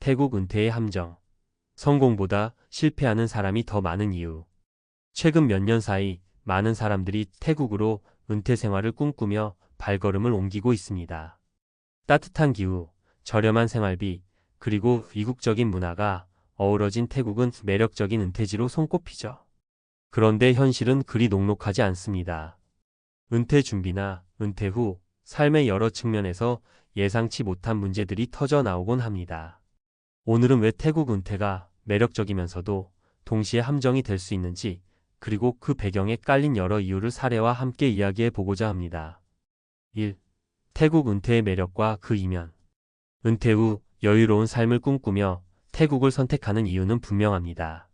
태국 은퇴의 함정. 성공보다 실패하는 사람이 더 많은 이유. 최근 몇 년 사이 많은 사람들이 태국으로 은퇴 생활을 꿈꾸며 발걸음을 옮기고 있습니다. 따뜻한 기후, 저렴한 생활비, 그리고 이국적인 문화가 어우러진 태국은 매력적인 은퇴지로 손꼽히죠. 그런데 현실은 그리 녹록하지 않습니다. 은퇴 준비나 은퇴 후 삶의 여러 측면에서 예상치 못한 문제들이 터져 나오곤 합니다. 오늘은 왜 태국 은퇴가 매력적이면서도 동시에 함정이 될 수 있는지, 그리고 그 배경에 깔린 여러 이유를 사례와 함께 이야기해 보고자 합니다. 1. 태국 은퇴의 매력과 그 이면. 은퇴 후 여유로운 삶을 꿈꾸며 태국을 선택하는 이유는 분명합니다.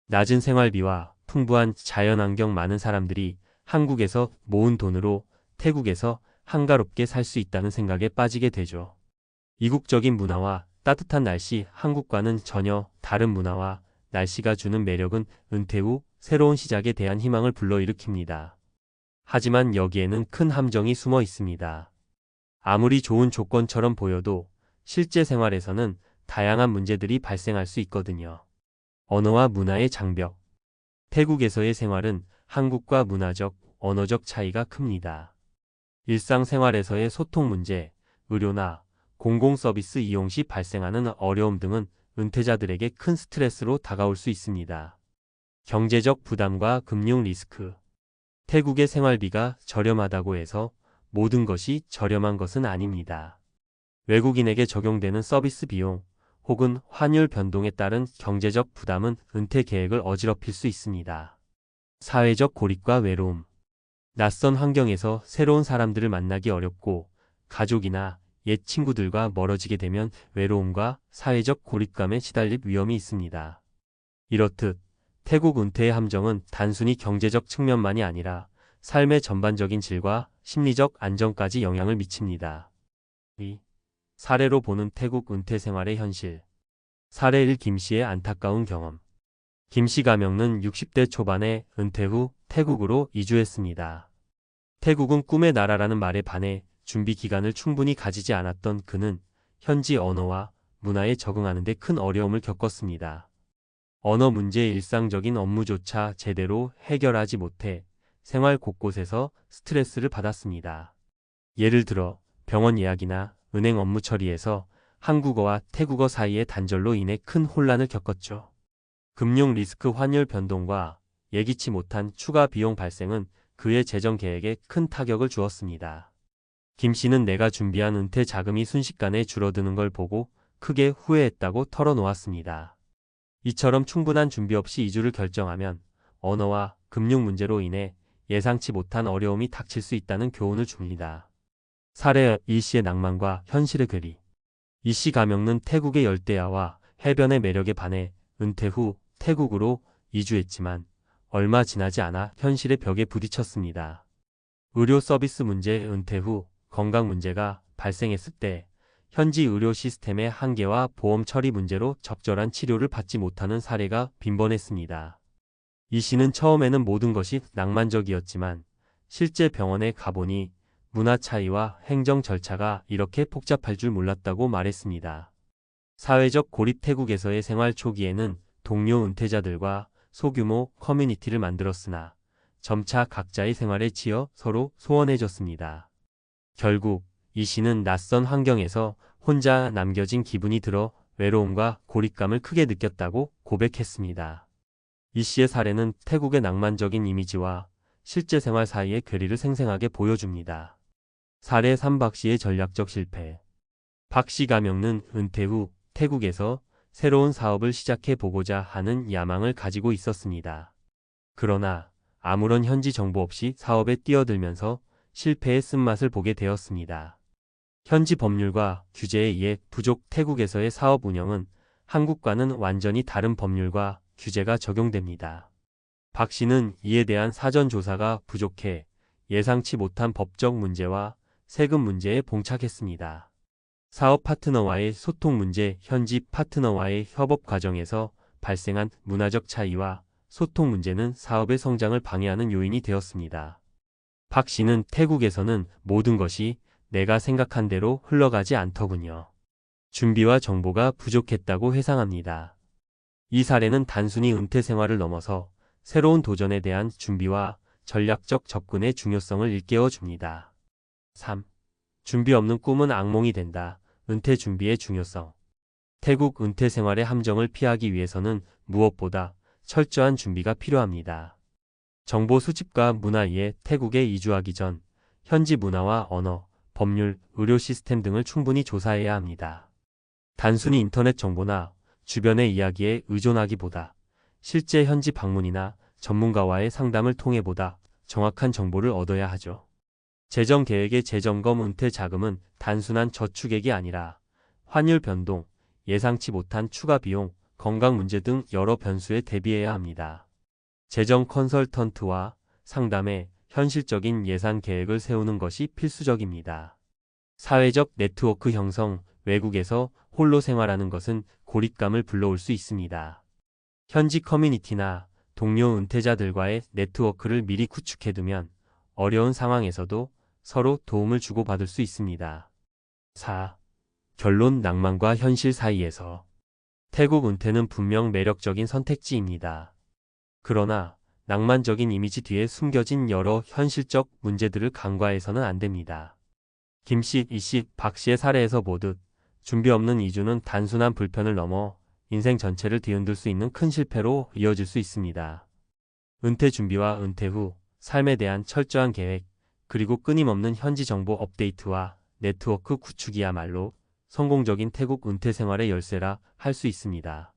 낮은 생활비와 풍부한 자연환경, 많은 사람들이 한국에서 모은 돈으로 태국에서 한가롭게 살 수 있다는 생각에 빠지게 되죠. 이국적인 문화와 따뜻한 날씨, 한국과는 전혀 다른 문화와 날씨가 주는 매력은 은퇴 후 새로운 시작에 대한 희망을 불러일으킵니다. 하지만 여기에는 큰 함정이 숨어 있습니다. 아무리 좋은 조건처럼 보여도 실제 생활에서는 다양한 문제들이 발생할 수 있거든요. 언어와 문화의 장벽. 태국에서의 생활은 한국과 문화적, 언어적 차이가 큽니다. 일상생활에서의 소통 문제, 의료나 공공서비스 이용 시 발생하는 어려움 등은 은퇴자들에게 큰 스트레스로 다가올 수 있습니다. 경제적 부담과 금융 리스크. 태국의 생활비가 저렴하다고 해서 모든 것이 저렴한 것은 아닙니다. 외국인에게 적용되는 서비스 비용 혹은 환율 변동에 따른 경제적 부담은 은퇴 계획을 어지럽힐 수 있습니다. 사회적 고립과 외로움. 낯선 환경에서 새로운 사람들을 만나기 어렵고 가족이나 옛 친구들과 멀어지게 되면 외로움과 사회적 고립감에 시달릴 위험이 있습니다. 이렇듯 태국 은퇴의 함정은 단순히 경제적 측면만이 아니라 삶의 전반적인 질과 심리적 안정까지 영향을 미칩니다. 2. 사례로 보는 태국 은퇴 생활의 현실. 사례 1. 김씨의 안타까운 경험. 김씨 가명은 60대 초반에 은퇴 후 태국으로 이주했습니다. 태국은 꿈의 나라라는 말에 반해 준비 기간을 충분히 가지지 않았던 그는 현지 언어와 문화에 적응하는 데 큰 어려움을 겪었습니다. 언어 문제의 일상적인 업무조차 제대로 해결하지 못해 생활 곳곳에서 스트레스를 받았습니다. 예를 들어 병원 예약이나 은행 업무 처리에서 한국어와 태국어 사이의 단절로 인해 큰 혼란을 겪었죠. 금융 리스크, 환율 변동과 예기치 못한 추가 비용 발생은 그의 재정 계획에 큰 타격을 주었습니다. 김 씨는 내가 준비한 은퇴 자금이 순식간에 줄어드는 걸 보고 크게 후회했다고 털어놓았습니다. 이처럼 충분한 준비 없이 이주를 결정하면 언어와 금융 문제로 인해 예상치 못한 어려움이 닥칠 수 있다는 교훈을 줍니다. 사례. 이 씨의 낭만과 현실의 괴리. 이 씨 가명은 태국의 열대야와 해변의 매력에 반해 은퇴 후 태국으로 이주했지만 얼마 지나지 않아 현실의 벽에 부딪혔습니다. 의료 서비스 문제. 은퇴 후 건강 문제가 발생했을 때 현지 의료 시스템의 한계와 보험 처리 문제로 적절한 치료를 받지 못하는 사례가 빈번했습니다. 이 씨는 처음에는 모든 것이 낭만적이었지만 실제 병원에 가보니 문화 차이와 행정 절차가 이렇게 복잡할 줄 몰랐다고 말했습니다. 사회적 고립. 태국에서의 생활 초기에는 동료 은퇴자들과 소규모 커뮤니티를 만들었으나 점차 각자의 생활에 치여 서로 소원해졌습니다. 결국 이 씨는 낯선 환경에서 혼자 남겨진 기분이 들어 외로움과 고립감을 크게 느꼈다고 고백했습니다. 이 씨의 사례는 태국의 낭만적인 이미지와 실제 생활 사이의 괴리를 생생하게 보여줍니다. 사례 3. 박 씨의 전략적 실패. 박 씨 가명은 은퇴 후 태국에서 새로운 사업을 시작해 보고자 하는 야망을 가지고 있었습니다. 그러나 아무런 현지 정보 없이 사업에 뛰어들면서 실패의 쓴맛을 보게 되었습니다. 현지 법률과 규제에 의해 부족. 태국에서의 사업 운영은 한국과는 완전히 다른 법률과 규제가 적용됩니다. 박 씨는 이에 대한 사전 조사가 부족해 예상치 못한 법적 문제와 세금 문제에 봉착했습니다. 사업 파트너와의 소통 문제. 현지 파트너와의 협업 과정에서 발생한 문화적 차이와 소통 문제는 사업의 성장을 방해하는 요인이 되었습니다. 박 씨는 태국에서는 모든 것이 내가 생각한 대로 흘러가지 않더군요. 준비와 정보가 부족했다고 회상합니다. 이 사례는 단순히 은퇴 생활을 넘어서 새로운 도전에 대한 준비와 전략적 접근의 중요성을 일깨워 줍니다. 3. 준비 없는 꿈은 악몽이 된다. 은퇴 준비의 중요성. 태국 은퇴 생활의 함정을 피하기 위해서는 무엇보다 철저한 준비가 필요합니다. 정보 수집과 문화 이해. 태국에 이주하기 전 현지 문화와 언어, 법률, 의료 시스템 등을 충분히 조사해야 합니다. 단순히 인터넷 정보나 주변의 이야기에 의존하기보다 실제 현지 방문이나 전문가와의 상담을 통해 보다 정확한 정보를 얻어야 하죠. 재정 계획의 재점검. 은퇴 자금은 단순한 저축액이 아니라 환율 변동, 예상치 못한 추가 비용, 건강 문제 등 여러 변수에 대비해야 합니다. 재정 컨설턴트와 상담해 현실적인 예산 계획을 세우는 것이 필수적입니다. 사회적 네트워크 형성. 외국에서 홀로 생활하는 것은 고립감을 불러올 수 있습니다. 현지 커뮤니티나 동료 은퇴자들과의 네트워크를 미리 구축해두면 어려운 상황에서도 서로 도움을 주고받을 수 있습니다. 4. 결론. 낭만과 현실 사이에서. 태국 은퇴는 분명 매력적인 선택지입니다. 그러나 낭만적인 이미지 뒤에 숨겨진 여러 현실적 문제들을 간과해서는 안 됩니다. 김씨, 이씨, 박씨의 사례에서 보듯 준비 없는 이주는 단순한 불편을 넘어 인생 전체를 뒤흔들 수 있는 큰 실패로 이어질 수 있습니다. 은퇴 준비와 은퇴 후 삶에 대한 철저한 계획, 그리고 끊임없는 현지 정보 업데이트와 네트워크 구축이야말로 성공적인 태국 은퇴 생활의 열쇠라 할 수 있습니다.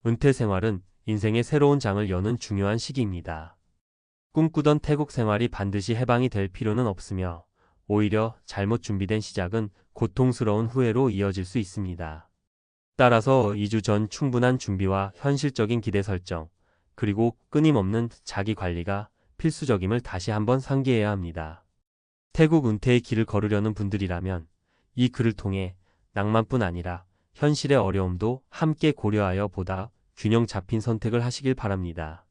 은퇴 생활은 인생의 새로운 장을 여는 중요한 시기입니다. 꿈꾸던 태국 생활이 반드시 해방이 될 필요는 없으며 오히려 잘못 준비된 시작은 고통스러운 후회로 이어질 수 있습니다. 따라서 이주 전 충분한 준비와 현실적인 기대 설정, 그리고 끊임없는 자기 관리가 필수적임을 다시 한번 상기해야 합니다. 태국 은퇴의 길을 걸으려는 분들이라면 이 글을 통해 낭만뿐 아니라 현실의 어려움도 함께 고려하여 보다 균형 잡힌 선택을 하시길 바랍니다.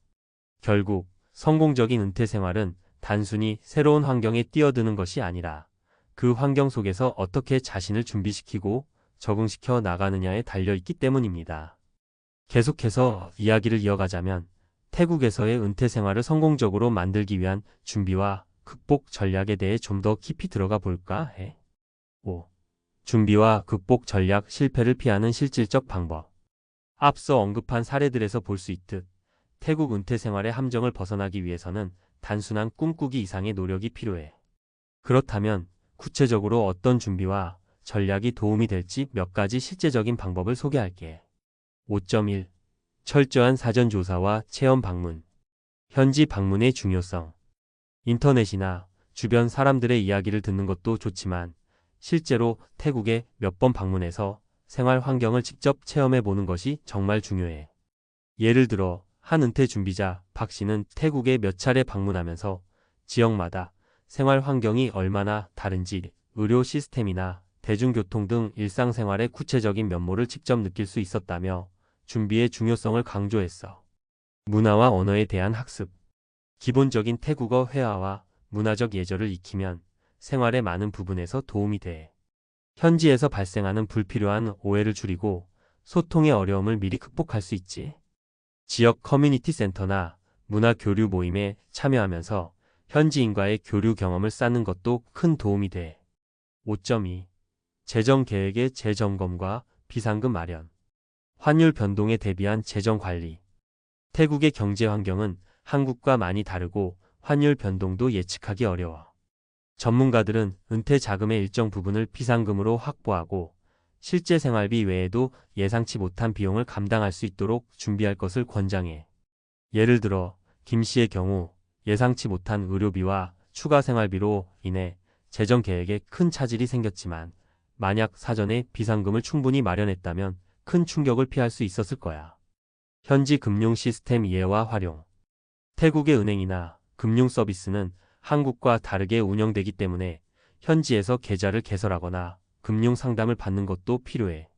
결국 성공적인 은퇴 생활은 단순히 새로운 환경에 뛰어드는 것이 아니라 그 환경 속에서 어떻게 자신을 준비시키고 적응시켜 나가느냐에 달려있기 때문입니다. 계속해서 이야기를 이어가자면 태국에서의 은퇴 생활을 성공적으로 만들기 위한 준비와 극복 전략에 대해 좀 더 깊이 들어가 볼까 해. 5. 준비와 극복 전략. 실패를 피하는 실질적 방법. 앞서 언급한 사례들에서 볼 수 있듯 태국 은퇴 생활의 함정을 벗어나기 위해서는 단순한 꿈꾸기 이상의 노력이 필요해. 그렇다면 구체적으로 어떤 준비와 전략이 도움이 될지 몇 가지 실제적인 방법을 소개할게. 5.1. 철저한 사전 조사와 체험 방문. 현지 방문의 중요성. 인터넷이나 주변 사람들의 이야기를 듣는 것도 좋지만 실제로 태국에 몇 번 방문해서 생활 환경을 직접 체험해 보는 것이 정말 중요해. 예를 들어 한 은퇴 준비자 박 씨는 태국에 몇 차례 방문하면서 지역마다 생활 환경이 얼마나 다른지, 의료 시스템이나 대중교통 등 일상생활의 구체적인 면모를 직접 느낄 수 있었다며 준비의 중요성을 강조했어. 문화와 언어에 대한 학습. 기본적인 태국어 회화와 문화적 예절을 익히면 생활의 많은 부분에서 도움이 돼. 현지에서 발생하는 불필요한 오해를 줄이고 소통의 어려움을 미리 극복할 수 있지. 지역 커뮤니티 센터나 문화 교류 모임에 참여하면서 현지인과의 교류 경험을 쌓는 것도 큰 도움이 돼. 5.2. 재정 계획의 재점검과 비상금 마련. 환율 변동에 대비한 재정 관리. 태국의 경제 환경은 한국과 많이 다르고 환율 변동도 예측하기 어려워. 전문가들은 은퇴 자금의 일정 부분을 비상금으로 확보하고 실제 생활비 외에도 예상치 못한 비용을 감당할 수 있도록 준비할 것을 권장해. 예를 들어 김 씨의 경우 예상치 못한 의료비와 추가 생활비로 인해 재정 계획에 큰 차질이 생겼지만 만약 사전에 비상금을 충분히 마련했다면 큰 충격을 피할 수 있었을 거야. 현지 금융 시스템 이해와 활용. 태국의 은행이나 금융 서비스는 한국과 다르게 운영되기 때문에 현지에서 계좌를 개설하거나 금융 상담을 받는 것도 필요해.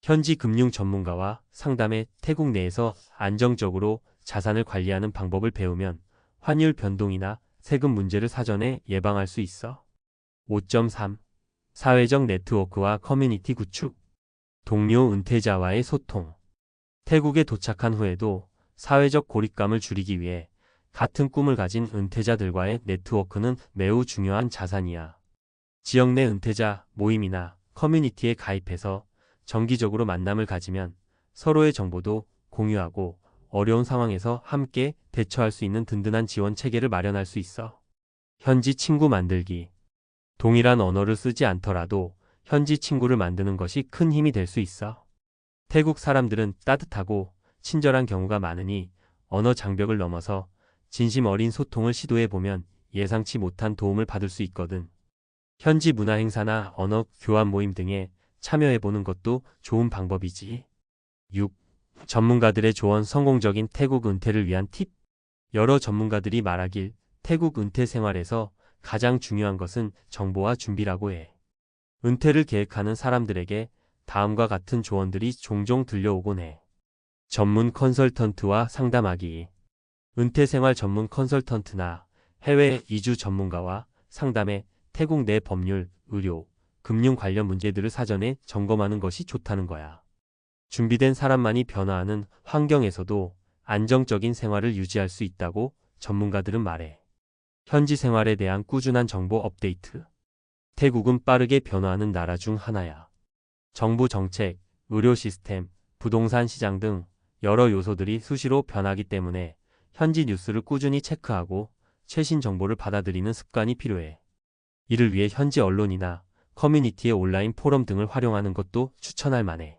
현지 금융 전문가와 상담해 태국 내에서 안정적으로 자산을 관리하는 방법을 배우면 환율 변동이나 세금 문제를 사전에 예방할 수 있어. 5.3. 사회적 네트워크와 커뮤니티 구축. 동료 은퇴자와의 소통. 태국에 도착한 후에도 사회적 고립감을 줄이기 위해 같은 꿈을 가진 은퇴자들과의 네트워크는 매우 중요한 자산이야. 지역 내 은퇴자 모임이나 커뮤니티에 가입해서 정기적으로 만남을 가지면 서로의 정보도 공유하고 어려운 상황에서 함께 대처할 수 있는 든든한 지원 체계를 마련할 수 있어. 현지 친구 만들기. 동일한 언어를 쓰지 않더라도 현지 친구를 만드는 것이 큰 힘이 될 수 있어. 태국 사람들은 따뜻하고 친절한 경우가 많으니 언어 장벽을 넘어서 진심 어린 소통을 시도해 보면 예상치 못한 도움을 받을 수 있거든. 현지 문화 행사나 언어 교환 모임 등에 참여해 보는 것도 좋은 방법이지. 6. 전문가들의 조언. 성공적인 태국 은퇴를 위한 팁. 여러 전문가들이 말하길 태국 은퇴 생활에서 가장 중요한 것은 정보와 준비라고 해. 은퇴를 계획하는 사람들에게 다음과 같은 조언들이 종종 들려오곤 해. 전문 컨설턴트와 상담하기. 은퇴 생활 전문 컨설턴트나 해외 이주 전문가와 상담해 태국 내 법률, 의료, 금융 관련 문제들을 사전에 점검하는 것이 좋다는 거야. 준비된 사람만이 변화하는 환경에서도 안정적인 생활을 유지할 수 있다고 전문가들은 말해. 현지 생활에 대한 꾸준한 정보 업데이트. 태국은 빠르게 변화하는 나라 중 하나야. 정부 정책, 의료 시스템, 부동산 시장 등 여러 요소들이 수시로 변하기 때문에 현지 뉴스를 꾸준히 체크하고 최신 정보를 받아들이는 습관이 필요해. 이를 위해 현지 언론이나 커뮤니티의 온라인 포럼 등을 활용하는 것도 추천할 만해.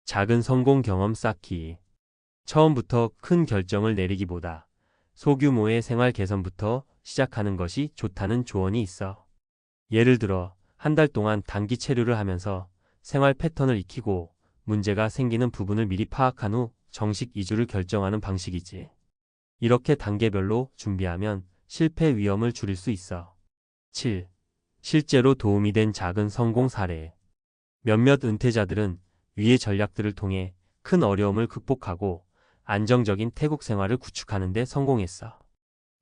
작은 성공 경험 쌓기. 처음부터 큰 결정을 내리기보다 소규모의 생활 개선부터 시작하는 것이 좋다는 조언이 있어. 예를 들어 한 달 동안 단기 체류를 하면서 생활 패턴을 익히고 문제가 생기는 부분을 미리 파악한 후 정식 이주를 결정하는 방식이지. 이렇게 단계별로 준비하면 실패 위험을 줄일 수 있어. 7. 실제로 도움이 된 작은 성공 사례. 몇몇 은퇴자들은 위의 전략들을 통해 큰 어려움을 극복하고 안정적인 태국 생활을 구축하는 데 성공했어.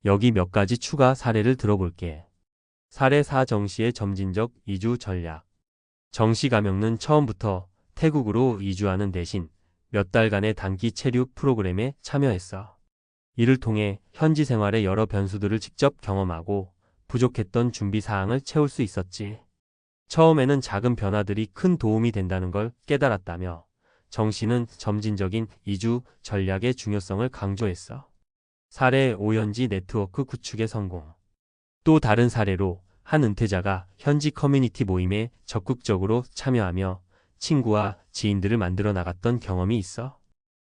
여기 몇 가지 추가 사례를 들어볼게. 사례 4. 정씨의 점진적 이주 전략. 정씨 가명은 처음부터 태국으로 이주하는 대신 몇 달간의 단기 체류 프로그램에 참여했어. 이를 통해 현지 생활의 여러 변수들을 직접 경험하고 부족했던 준비 사항을 채울 수 있었지. 처음에는 작은 변화들이 큰 도움이 된다는 걸 깨달았다며 정 씨는 점진적인 이주 전략의 중요성을 강조했어. 사례 5. 현지 네트워크 구축의 성공. 또 다른 사례로 한 은퇴자가 현지 커뮤니티 모임에 적극적으로 참여하며 친구와 지인들을 만들어 나갔던 경험이 있어.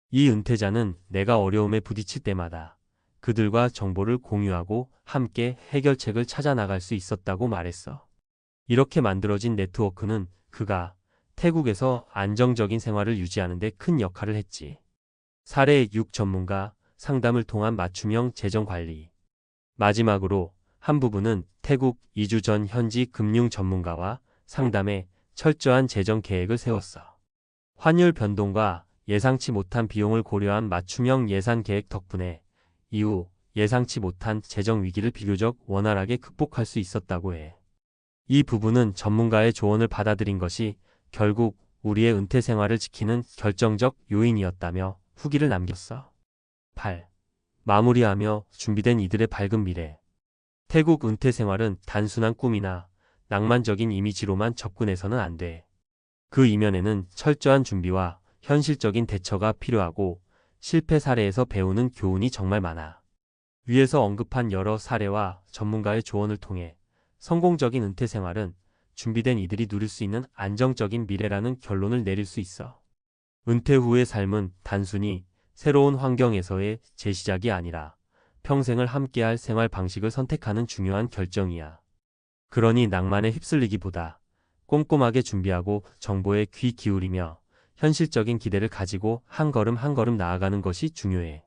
이 은퇴자는 내가 어려움에 부딪힐 때마다 그들과 정보를 공유하고 함께 해결책을 찾아 나갈 수 있었다고 말했어. 이렇게 만들어진 네트워크는 그가 태국에서 안정적인 생활을 유지하는 데 큰 역할을 했지. 사례 6. 전문가 상담을 통한 맞춤형 재정 관리. 마지막으로 한 부부는 태국 이주 전 현지 금융 전문가와 상담해 철저한 재정 계획을 세웠어. 환율 변동과 예상치 못한 비용을 고려한 맞춤형 예산 계획 덕분에 이후 예상치 못한 재정 위기를 비교적 원활하게 극복할 수 있었다고 해. 이 부부는 전문가의 조언을 받아들인 것이 결국 우리의 은퇴 생활을 지키는 결정적 요인이었다며 후기를 남겼어. 8. 마무리하며 준비된 이들의 밝은 미래. 태국 은퇴 생활은 단순한 꿈이나 낭만적인 이미지로만 접근해서는 안 돼. 그 이면에는 철저한 준비와 현실적인 대처가 필요하고 실패 사례에서 배우는 교훈이 정말 많아. 위에서 언급한 여러 사례와 전문가의 조언을 통해 성공적인 은퇴 생활은 준비된 이들이 누릴 수 있는 안정적인 미래라는 결론을 내릴 수 있어. 은퇴 후의 삶은 단순히 새로운 환경에서의 재시작이 아니라 평생을 함께할 생활 방식을 선택하는 중요한 결정이야. 그러니 낭만에 휩쓸리기보다 꼼꼼하게 준비하고 정보에 귀 기울이며 현실적인 기대를 가지고 한 걸음 한 걸음 나아가는 것이 중요해.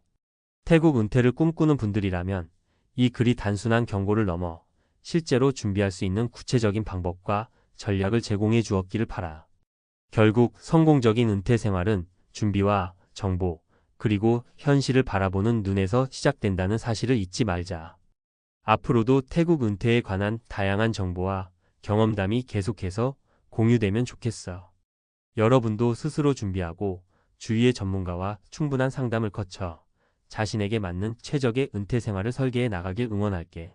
태국 은퇴를 꿈꾸는 분들이라면 이 글이 단순한 경고를 넘어 실제로 준비할 수 있는 구체적인 방법과 전략을 제공해 주었기를 바라. 결국 성공적인 은퇴 생활은 준비와 정보, 그리고 현실을 바라보는 눈에서 시작된다는 사실을 잊지 말자. 앞으로도 태국 은퇴에 관한 다양한 정보와 경험담이 계속해서 공유되면 좋겠어. 여러분도 스스로 준비하고 주위의 전문가와 충분한 상담을 거쳐 자신에게 맞는 최적의 은퇴 생활을 설계해 나가길 응원할게.